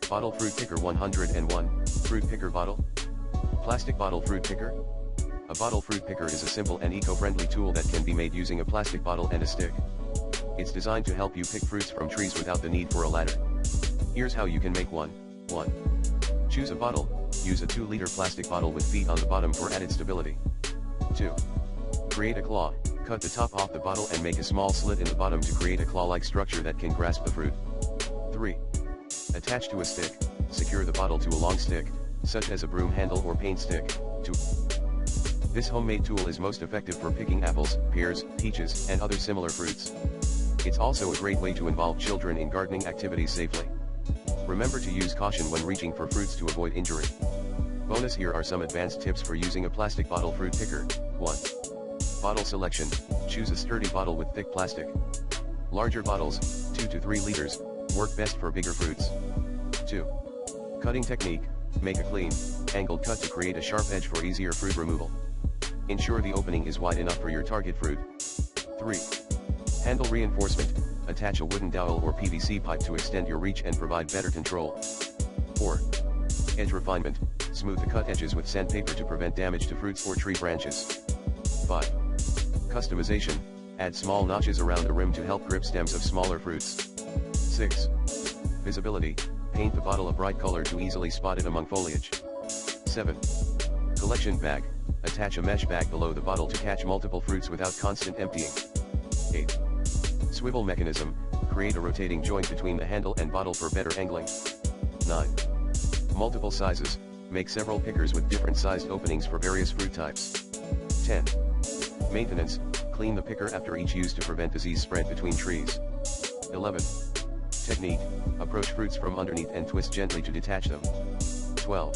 Bottle fruit picker 101, fruit picker bottle. Plastic bottle fruit picker. A bottle fruit picker is a simple and eco-friendly tool that can be made using a plastic bottle and a stick. It's designed to help you pick fruits from trees without the need for a ladder. Here's how you can make one. 1. Choose a bottle. Use a 2-liter plastic bottle with feet on the bottom for added stability. 2. Create a claw. Cut the top off the bottle and make a small slit in the bottom to create a claw-like structure that can grasp the fruit. 3. Attach to a stick. Secure the bottle to a long stick, such as a broom handle or paint stick. 2. This homemade tool is most effective for picking apples, pears, peaches, and other similar fruits. It's also a great way to involve children in gardening activities safely. Remember to use caution when reaching for fruits to avoid injury. Bonus: here are some advanced tips for using a plastic bottle fruit picker. 1. Bottle selection. Choose a sturdy bottle with thick plastic. Larger bottles, 2 to 3 liters, work best for bigger fruits. 2. Cutting technique. Make a clean, angled cut to create a sharp edge for easier fruit removal. Ensure the opening is wide enough for your target fruit. 3. Handle reinforcement. Attach a wooden dowel or PVC pipe to extend your reach and provide better control. 4. Edge refinement. Smooth the cut edges with sandpaper to prevent damage to fruits or tree branches. 5. Customization. Add small notches around the rim to help grip stems of smaller fruits. 6. Visibility. Paint the bottle a bright color to easily spot it among foliage. 7. Collection bag. Attach a mesh bag below the bottle to catch multiple fruits without constant emptying. 8. Swivel mechanism. Create a rotating joint between the handle and bottle for better angling. 9. Multiple sizes. Make several pickers with different sized openings for various fruit types. 10. Maintenance. Clean the picker after each use to prevent disease spread between trees. 11. Technique. Approach fruits from underneath and twist gently to detach them. 12.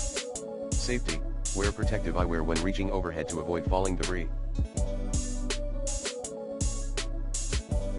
Safety. Wear protective eyewear when reaching overhead to avoid falling debris.